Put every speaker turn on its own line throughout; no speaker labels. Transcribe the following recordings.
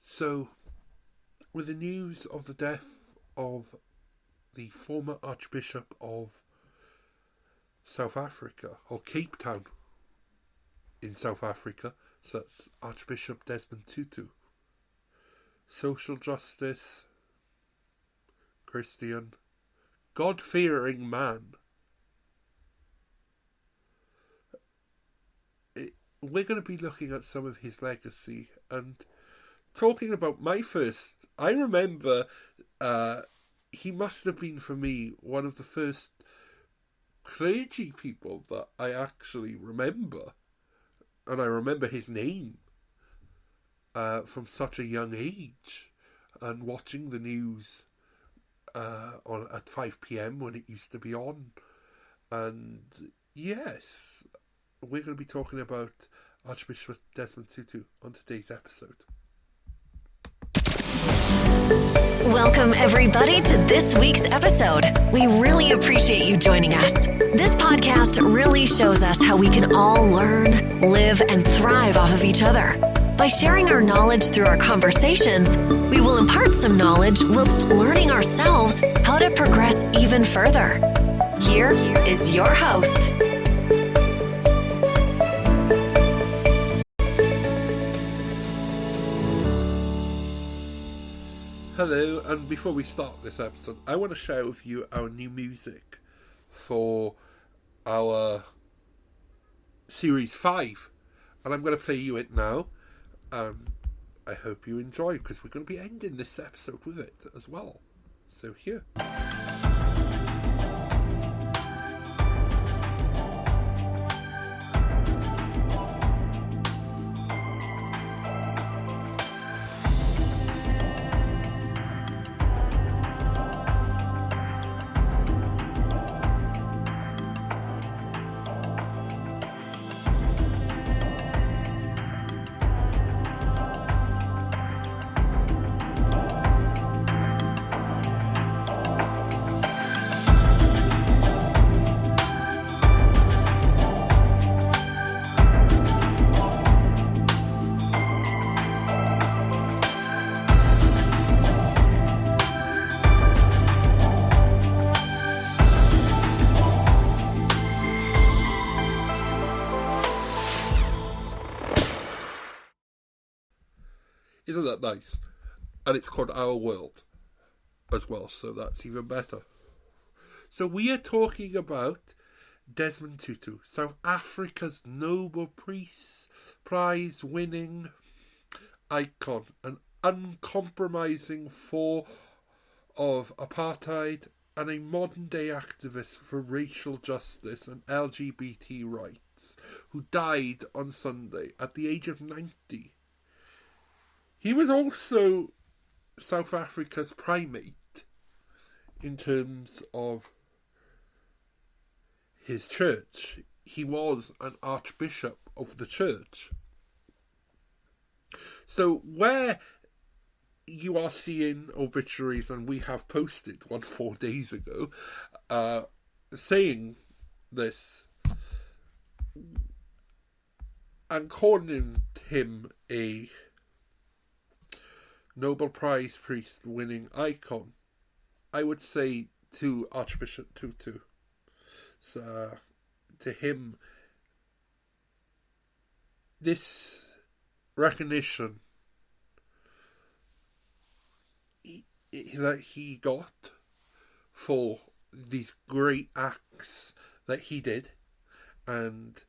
So, with the news of the death of the former Archbishop of South Africa, or Cape Town in South Africa, so that's Archbishop Desmond Tutu, social justice, Christian, God-fearing man. We're going to be looking at some of his legacy and talking about I remember he must have been, for me, one of the first clergy people that I actually remember. And I remember his name from such a young age. And watching the news at 5 p.m. when it used to be on. And yes, we're going to be talking about Archbishop Desmond Tutu on today's episode.
Welcome, everybody, to this week's episode. We really appreciate you joining us. This podcast really shows us how we can all learn, live, and thrive off of each other. By sharing our knowledge through our conversations, we will impart some knowledge whilst learning ourselves how to progress even further. Here is your host.
Hello, and before we start this episode, I want to share with you our new music for our Series 5. And I'm going to play you it now. I hope you enjoy, because we're going to be ending this episode with it as well. So here. Isn't that nice? And it's called Our World as well, so that's even better. So we are talking about Desmond Tutu, South Africa's Nobel Prize winning icon, an uncompromising foe of apartheid and a modern day activist for racial justice and LGBT rights, who died on Sunday at the age of 90. He was also South Africa's primate in terms of his church. He was an archbishop of the church. So where you are seeing obituaries, and we have posted one 4 days ago, saying this and calling him a Nobel Prize priest winning icon, I would say to Archbishop Tutu, so to him, this recognition that he got for these great acts that he did and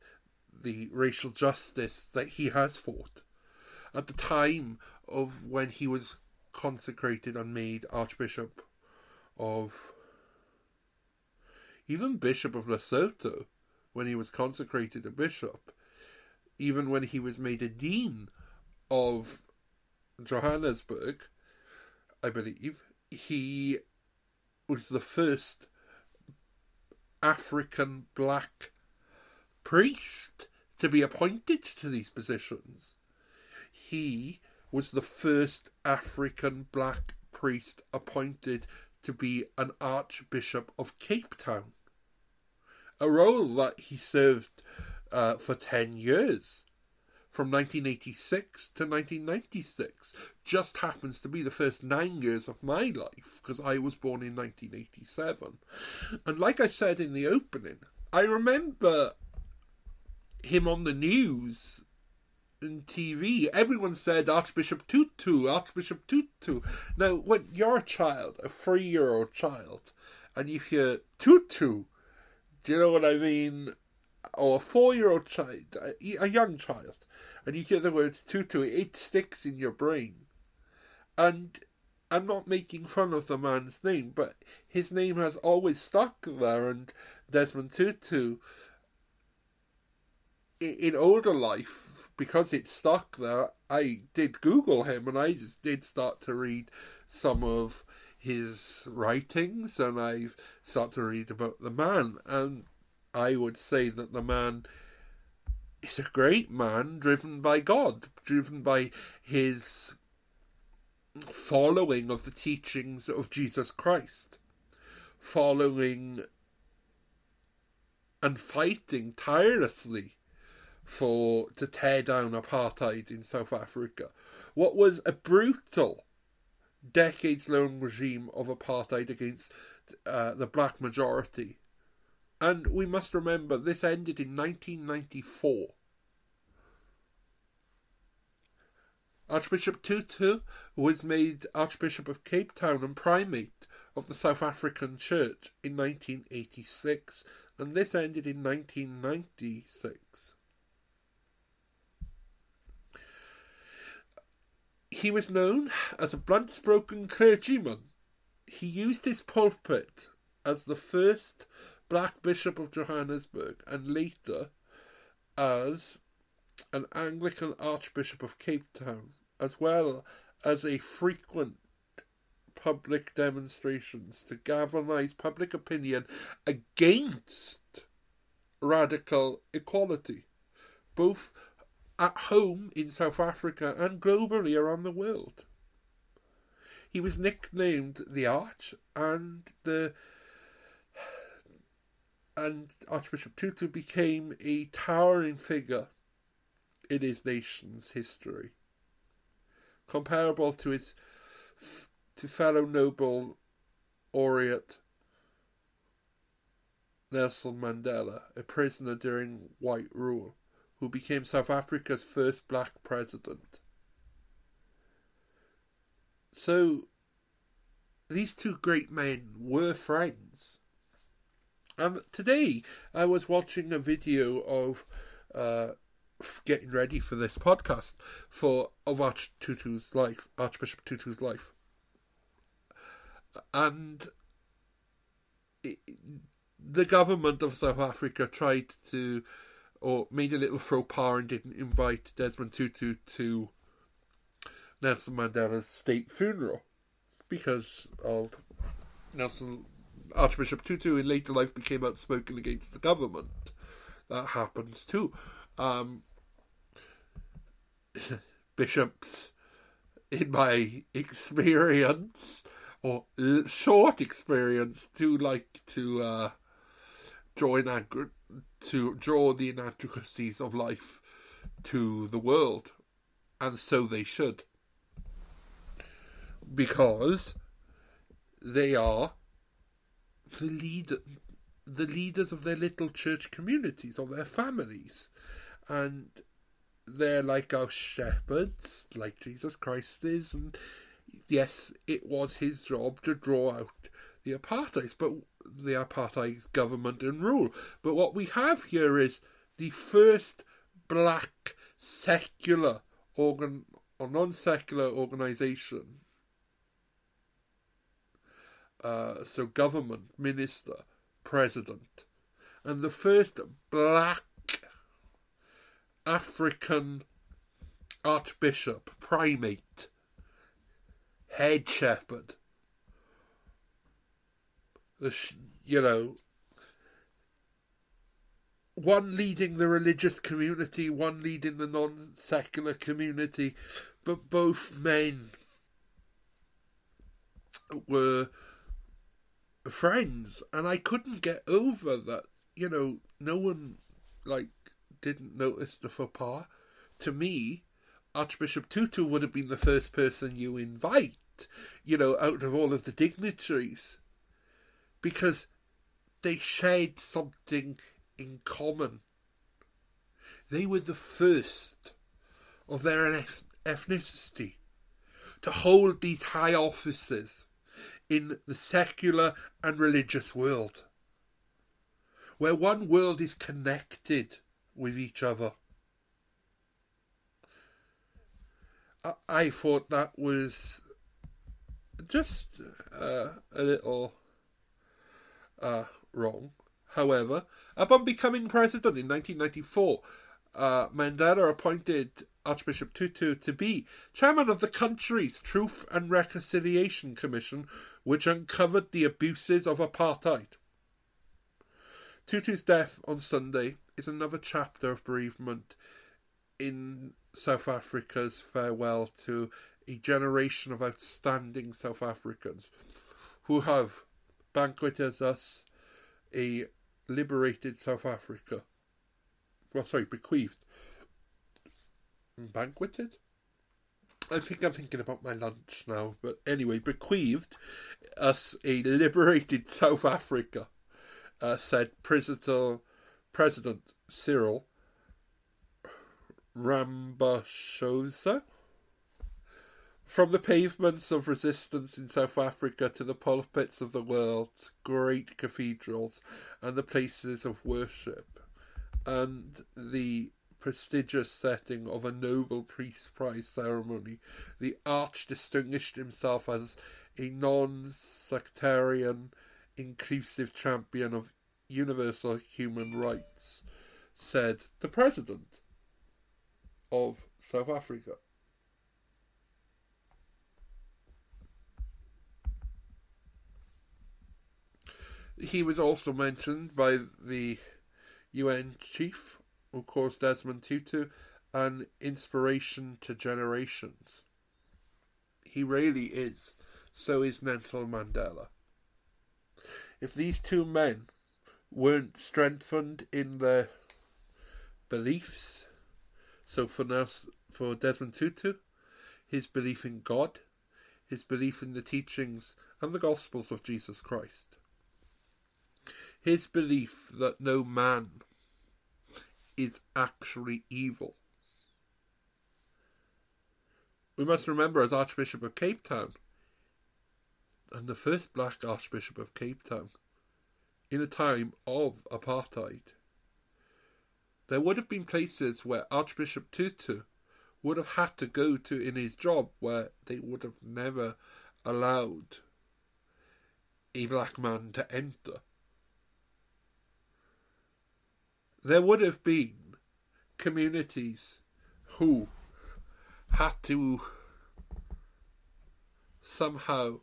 the racial justice that he has fought at the time of when he was consecrated and made Archbishop of, even Bishop of Lesotho, when he was consecrated a bishop, even when he was made a Dean of Johannesburg, I believe, he was the first African black priest to be appointed to these positions. He was the first African black priest appointed to be an Archbishop of Cape Town, a role that he served for 10 years from 1986 to 1996. Just happens to be the first 9 years of my life, because I was born in 1987. And like I said in the opening, I remember him on the news and TV. Everyone said Archbishop Tutu, Archbishop Tutu. Now, when you're a child, a 3-year-old child, and you hear Tutu, do you know what I mean? Or a 4-year-old child, a young child, and you hear the words Tutu, it sticks in your brain. And I'm not making fun of the man's name, but his name has always stuck there, and Desmond Tutu, in older life, because it stuck there, I did Google him, and I just did start to read some of his writings, and I started to read about the man, and I would say that the man is a great man, driven by God, driven by his following of the teachings of Jesus Christ, following and fighting tirelessly to tear down apartheid in South Africa. What was a brutal, decades-long regime of apartheid against the black majority. And we must remember, this ended in 1994. Archbishop Tutu was made Archbishop of Cape Town and Primate of the South African Church in 1986, and this ended in 1996. He was known as a blunt-spoken clergyman. He used his pulpit as the first Black Bishop of Johannesburg, and later as an Anglican Archbishop of Cape Town, as well as a frequent public demonstrations to galvanise public opinion against radical equality, both at home in South Africa and globally around the world. He was nicknamed the Arch, and Archbishop Tutu became a towering figure in his nation's history, comparable to fellow Nobel laureate Nelson Mandela, a prisoner during white rule, who became South Africa's first black president. So, these two great men were friends. And today, I was watching a video of getting ready for this podcast of Archbishop Tutu's life. And the government of South Africa made a little faux pas and didn't invite Desmond Tutu to Nelson Mandela's state funeral because of Archbishop Tutu in later life became outspoken against the government. That happens too. Bishops, in my experience, or short experience, do like to draw the inadequacies of life to the world, and so they should, because they are the leaders of their little church communities, of their families, and they're like our shepherds, like Jesus Christ is, and yes, it was his job to draw out the apartheid government and rule. But what we have here is the first black secular or non-secular organisation. So government, minister, president, and the first black African archbishop, primate, head shepherd. One leading the religious community, one leading the non-secular community, but both men were friends, and I couldn't get over that. No one didn't notice the faux pas. to me, Archbishop Tutu would have been the first person you invite, out of all of the dignitaries, because they shared something in common. They were the first of their ethnicity to hold these high offices in the secular and religious world, where one world is connected with each other. I thought that was just a little wrong. However, upon becoming president in 1994, Mandela appointed Archbishop Tutu to be chairman of the country's Truth and Reconciliation Commission, which uncovered the abuses of apartheid. Tutu's death on Sunday is another chapter of bereavement in South Africa's farewell to a generation of outstanding South Africans who have banqueted us a liberated South Africa. Bequeathed. Banqueted? I think I'm thinking about my lunch now, but anyway, bequeathed us a liberated South Africa, said President Cyril Ramaphosa. From the pavements of resistance in South Africa to the pulpits of the world's great cathedrals and the places of worship, and the prestigious setting of a Nobel Peace Prize ceremony, the Arch distinguished himself as a non-sectarian, inclusive champion of universal human rights, said the President of South Africa. He was also mentioned by the UN chief, of course, Desmond Tutu, an inspiration to generations. He really is. So is Nelson Mandela. If these two men weren't strengthened in their beliefs, so for Desmond Tutu, his belief in God, his belief in the teachings and the Gospels of Jesus Christ, his belief that no man is actually evil. We must remember, as Archbishop of Cape Town, and the first black Archbishop of Cape Town, in a time of apartheid, there would have been places where Archbishop Tutu would have had to go to in his job where they would have never allowed a black man to enter. There would have been communities who had to somehow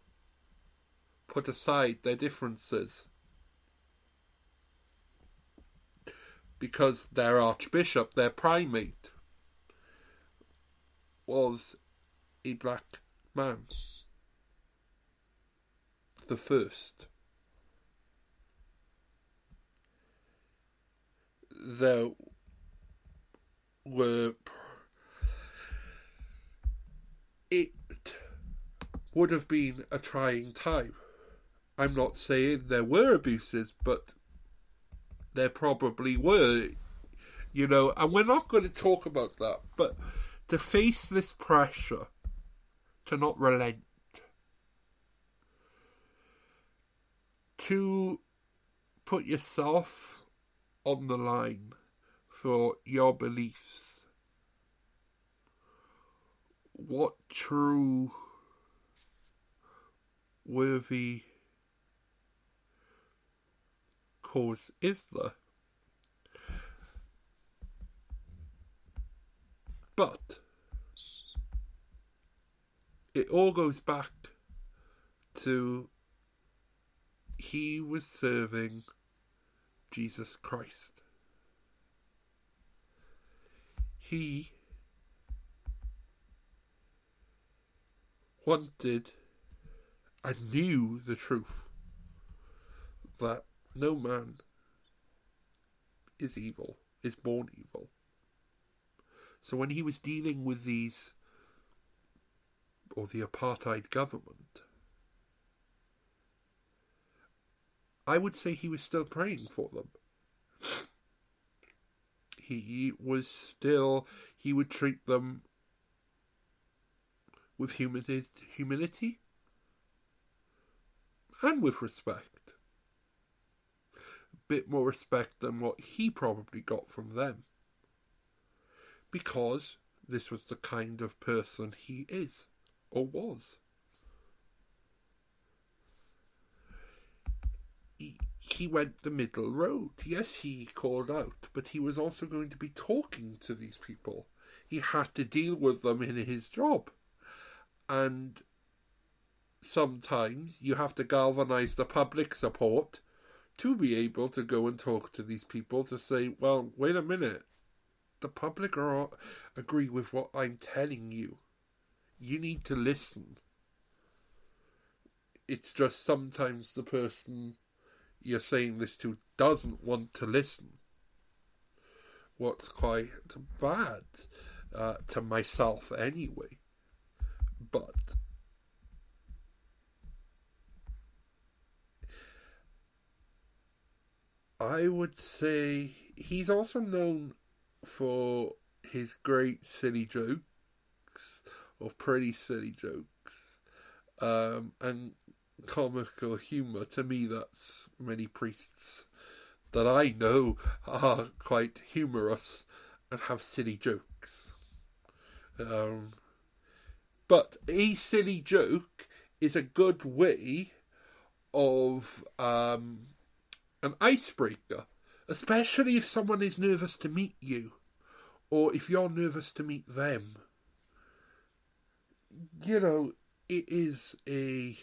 put aside their differences because their archbishop, their primate, was a black man. The first. There were... It would have been a trying time. I'm not saying there were abuses, but there probably were, and we're not going to talk about that, but to face this pressure, to not relent, to put yourself on the line for your beliefs, what true, worthy cause is there? But it all goes back to he was serving Jesus Christ. He wanted and knew the truth that no man is evil, is born evil. So when he was dealing with these, or the apartheid government, I would say he was still praying for them. He would treat them with humility and with respect. A bit more respect than what he probably got from them. Because this was the kind of person he is, or was. He went the middle road. Yes, he called out, but he was also going to be talking to these people. He had to deal with them in his job. And sometimes you have to galvanize the public support to be able to go and talk to these people to say, well, wait a minute. The public agree with what I'm telling you. You need to listen. It's just sometimes the person you're saying this to doesn't want to listen. What's quite bad to myself anyway. But I would say he's also known for his great silly jokes, or pretty silly jokes, and comical humour. To me, that's many priests that I know are quite humorous and have silly jokes. But a silly joke is a good way of an icebreaker, especially if someone is nervous to meet you, or if you're nervous to meet them. You know, it is a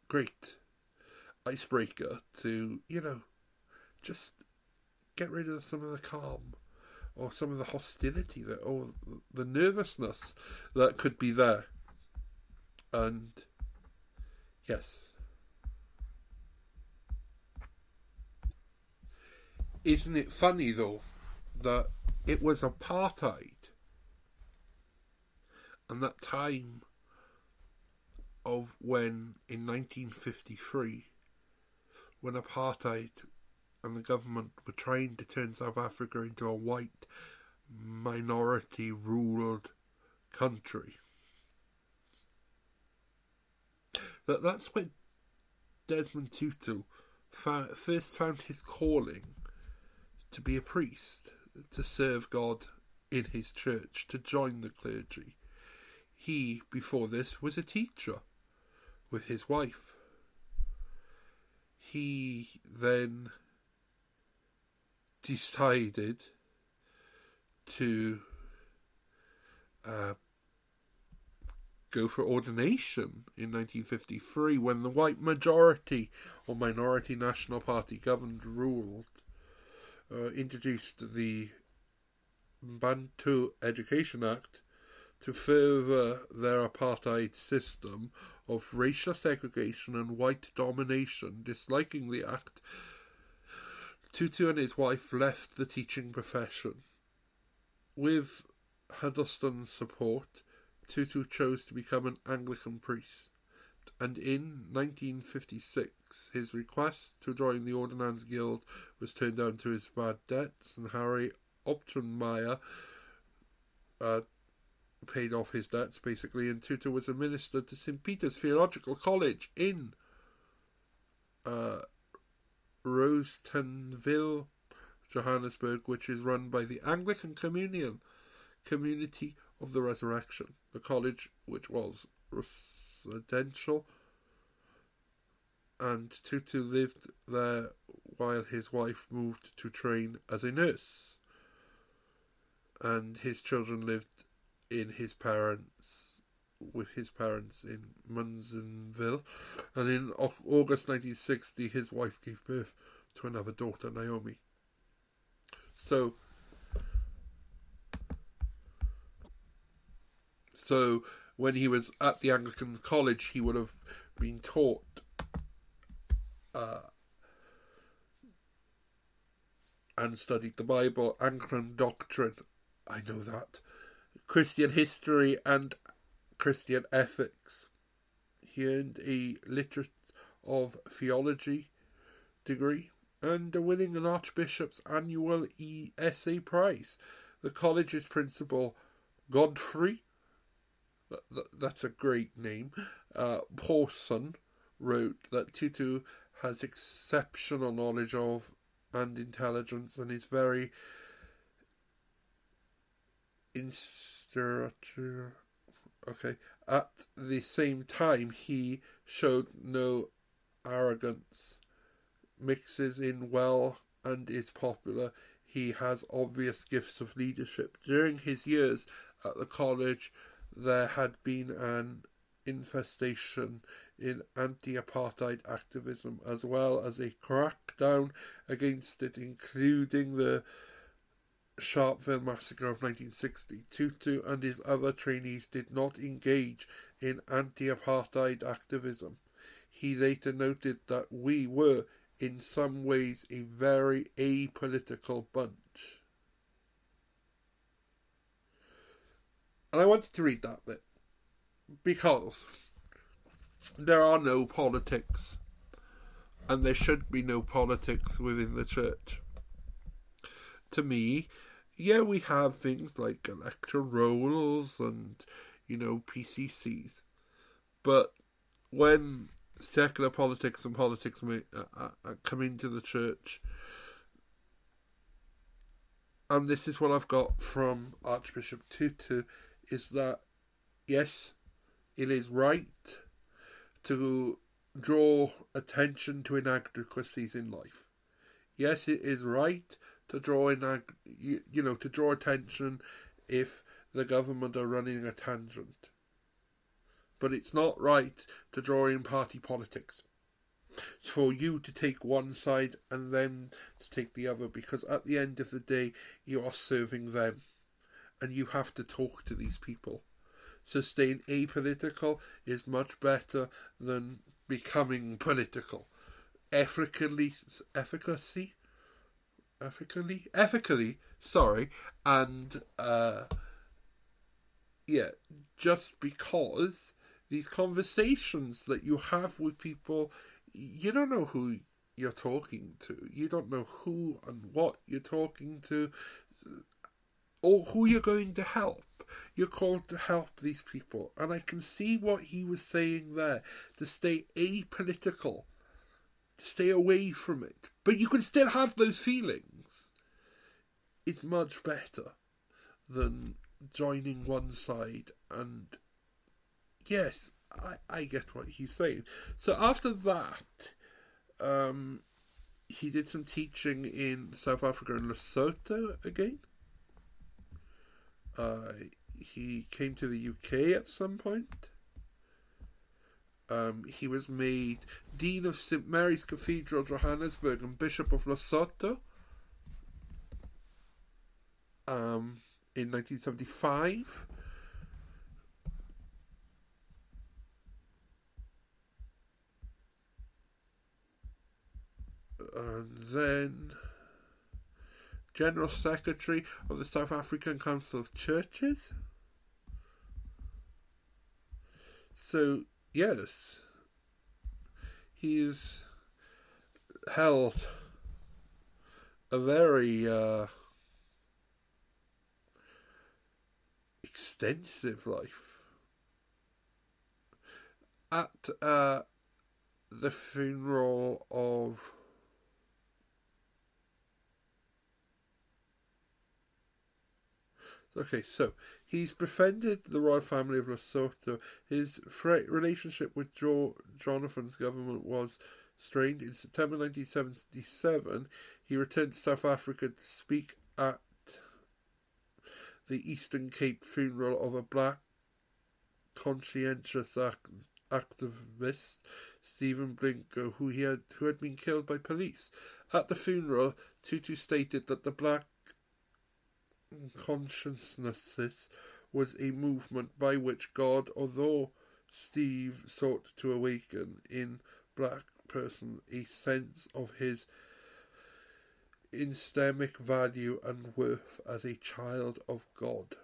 great icebreaker to, just get rid of some of the calm or some of the hostility or the nervousness that could be there. And yes. Isn't it funny though that it was apartheid, and that time of when in 1953, when apartheid and the government were trying to turn South Africa into a white minority ruled country, that's when Desmond Tutu first found his calling to be a priest, to serve God in his church, to join the clergy. He, before this, was a teacher with his wife. He then decided to go for ordination in 1953 when the white majority or minority National Party government ruled, introduced the Bantu Education Act to further their apartheid system of racial segregation and white domination. Disliking the act, Tutu and his wife left the teaching profession. With Huddlestone's support, Tutu chose to become an Anglican priest, and in 1956 his request to join the Ordnance Guild was turned down to his bad debts, and Harry Optenmeyer paid off his debts basically, and Tutu was administered to St. Peter's Theological College in Rosettenville, Johannesburg, which is run by the Anglican Community of the Resurrection. The college, which was residential, and Tutu lived there while his wife moved to train as a nurse, and his children lived with his parents in Munsonville, and in August 1960 his wife gave birth to another daughter, Naomi. So when he was at the Anglican College, he would have been taught and studied the Bible, Anglican doctrine, I know that, Christian history and Christian ethics. He earned a Literature of Theology degree and winning an Archbishop's annual essay prize. The college's principal, Godfrey, that's a great name, Pawson, wrote that Tutu has exceptional knowledge of and intelligence and is very instructor. Okay. At the same time, he showed no arrogance, mixes in well and is popular. He has obvious gifts of leadership. During his years at the college, there had been an infestation in anti-apartheid activism, as well as a crackdown against it, including the Sharpeville massacre of 1960. Tutu and his other trainees did not engage in anti-apartheid activism. He later noted that we were, in some ways, a very apolitical bunch. And I wanted to read that bit because there are no politics, and there should be no politics within the church. To me, yeah, we have things like electoral rolls and, PCCs. But when secular politics and politics come into the church, and this is what I've got from Archbishop Tutu, is that, yes, it is right to draw attention to inadequacies in life. Yes, it is right to draw to draw attention if the government are running a tangent. But it's not right to draw in party politics. It's for you to take one side and them to take the other, because at the end of the day, you are serving them. And you have to talk to these people. So staying apolitical is much better than becoming political. Ethically, and just because these conversations that you have with people, you don't know who you're talking to, you don't know who and what you're talking to, or who you're going to help. You're called to help these people, and I can see what he was saying there, to stay apolitical, to stay away from it, but you can still have those feelings. It's much better than joining one side. And yes, I get what he's saying. So after that, he did some teaching in South Africa and Lesotho again. He came to the UK at some point. He was made Dean of St Mary's Cathedral, Johannesburg, and Bishop of Lesotho in 1975. And then General Secretary of the South African Council of Churches. So, yes, he's held a very extensive life. At the funeral of so he's befriended the royal family of Lesotho. His relationship with Jonathan's government was strained. In September 1977, he returned to South Africa to speak at the Eastern Cape funeral of a black conscientious activist, Stephen Blinker, who had been killed by police. At the funeral, Tutu stated that the black consciousness was a movement by which God, although Steve sought to awaken in black person a sense of his intrinsic value and worth as a child of God.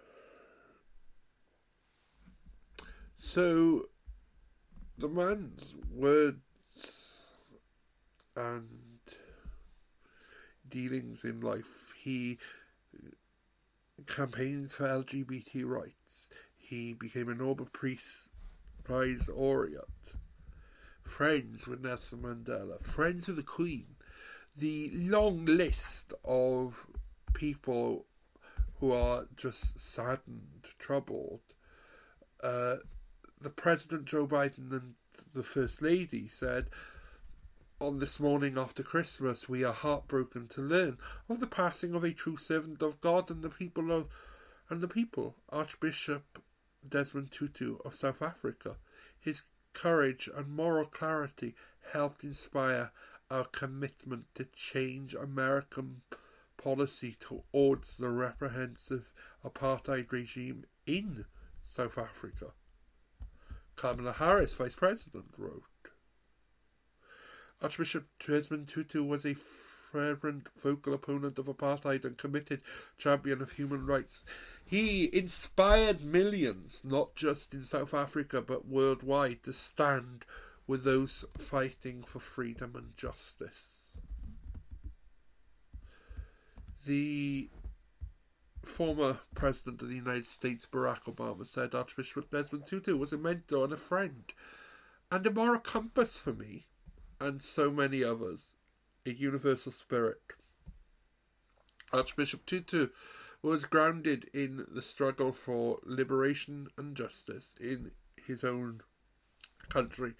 So, the man's words and dealings in life, he campaigned for LGBT rights, he became a Nobel Prize laureate, friends with Nelson Mandela, friends with the Queen. The long list of people who are just saddened, troubled. The President Joe Biden and the First Lady said, on this morning after Christmas, we are heartbroken to learn of the passing of a true servant of God and the people. Archbishop Desmond Tutu of South Africa. His courage and moral clarity helped inspire our commitment to change American policy towards the reprehensive apartheid regime in South Africa. Kamala Harris, Vice President, wrote, Archbishop Desmond Tutu was a fervent vocal opponent of apartheid and committed champion of human rights. He inspired millions, not just in South Africa but worldwide, to stand with those fighting for freedom and justice. The former President of the United States, Barack Obama, said Archbishop Desmond Tutu was a mentor and a friend, and a moral compass for me, and so many others, a universal spirit. Archbishop Tutu was grounded in the struggle for liberation and justice in his own country,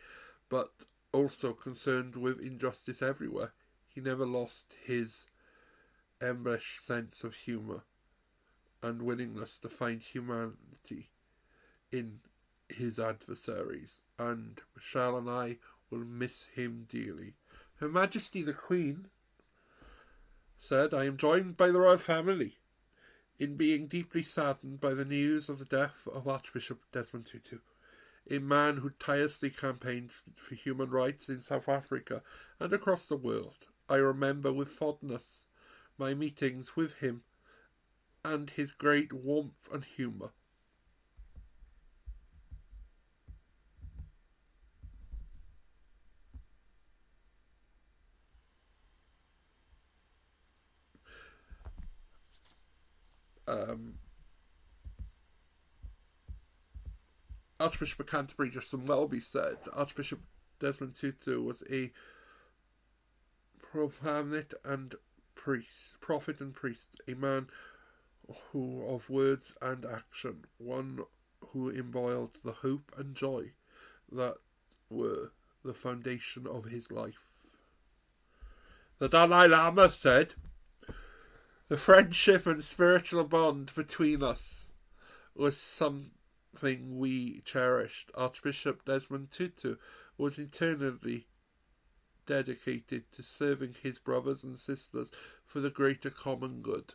but also concerned with injustice everywhere. He never lost his embellished sense of humour and willingness to find humanity in his adversaries, and Michelle and I will miss him dearly. Her Majesty the Queen said, I am joined by the royal family in being deeply saddened by the news of the death of Archbishop Desmond Tutu, a man who tirelessly campaigned for human rights in South Africa and across the world. I remember with fondness my meetings with him and his great warmth and humour. Archbishop of Canterbury, Justin Welby, said Archbishop Desmond Tutu was a prophet and priest, a man who of words and action, one who embodied the hope and joy that were the foundation of his life. The Dalai Lama said, the friendship and spiritual bond between us was something we cherished. Archbishop Desmond Tutu was eternally dedicated to serving his brothers and sisters for the greater common good.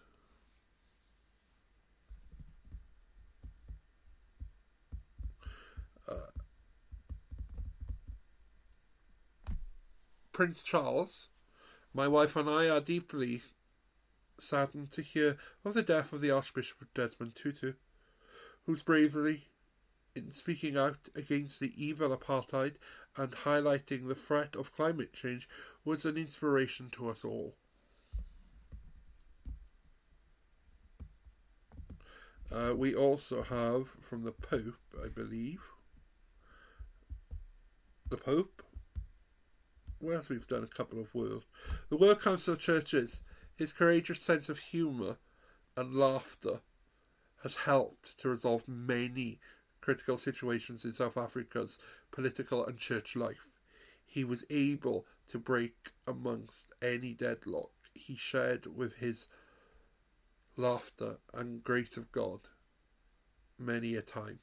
Prince Charles, my wife and I are deeply saddened to hear of the death of the Archbishop of Desmond Tutu, whose bravery in speaking out against the evil apartheid and highlighting the threat of climate change was an inspiration to us all. We also have from the Pope, I believe. The Pope? Whereas we've done a couple of words. The World Council of Churches, his courageous sense of humour and laughter has helped to resolve many critical situations in South Africa's political and church life. He was able to break amongst any deadlock. He shared with his laughter and grace of God many a time.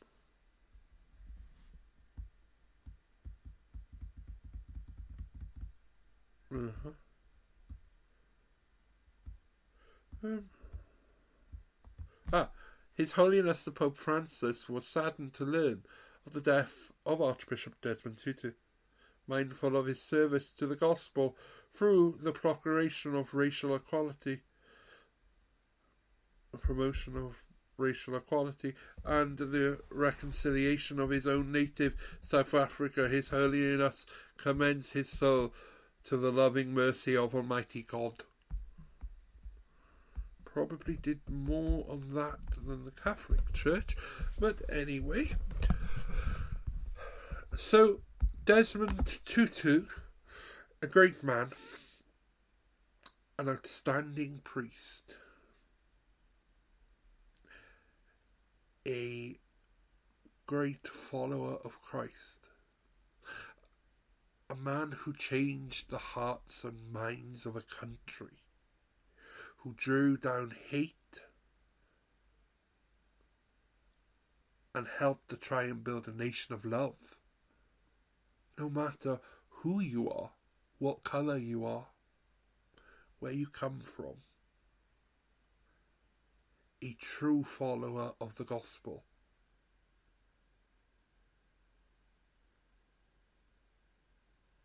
His Holiness the Pope Francis was saddened to learn of the death of Archbishop Desmond Tutu. Mindful of his service to the gospel through the proclamation of racial equality, the promotion of racial equality, and the reconciliation of his own native South Africa, His Holiness commends his soul to the loving mercy of Almighty God. Probably did more on that than the Catholic Church, but anyway. So, Desmond Tutu, a great man, an outstanding priest, a great follower of Christ, a man who changed the hearts and minds of a country, who drew down hate and helped to try and build a nation of love. No matter who you are, what colour you are, where you come from. A true follower of the gospel.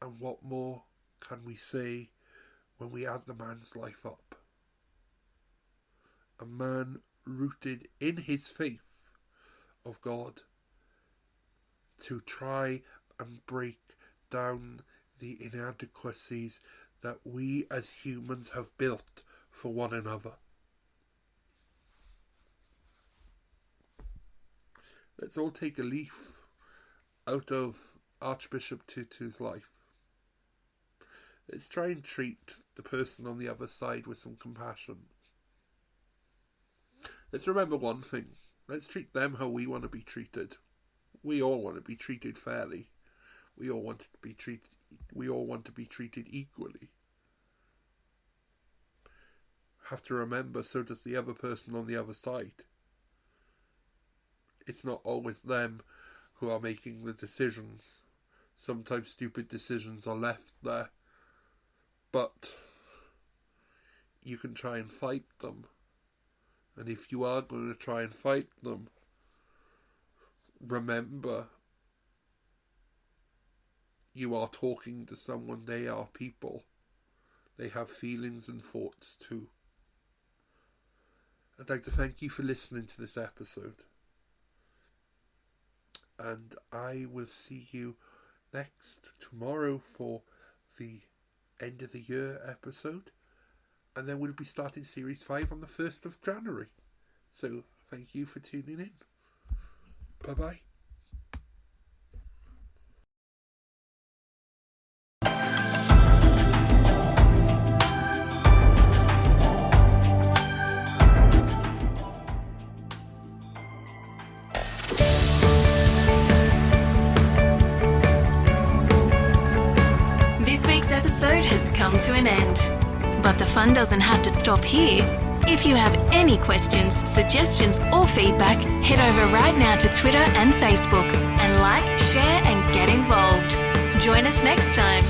And what more can we say when we add the man's life up? A man rooted in his faith of God to try and break down the inadequacies that we as humans have built for one another. Let's all take a leaf out of Archbishop Tutu's life. Let's try and treat the person on the other side with some compassion. Let's remember one thing. Let's treat them how we want to be treated. We all want to be treated fairly. We all want to be treated equally. Have to remember, so does the other person on the other side. It's not always them who are making the decisions. Sometimes stupid decisions are left there. But you can try and fight them. And if you are going to try and fight them, remember, you are talking to someone. They are people. They have feelings and thoughts too. I'd like to thank you for listening to this episode. And I will see you tomorrow for the end of the year episode. And then we'll be starting Series 5 on the 1st of January. So, thank you for tuning in. Bye-bye.
This week's episode has come to an end. But the fun doesn't have to stop here. If you have any questions, suggestions, or feedback, head over right now to Twitter and Facebook and like, share, and get involved. Join us next time.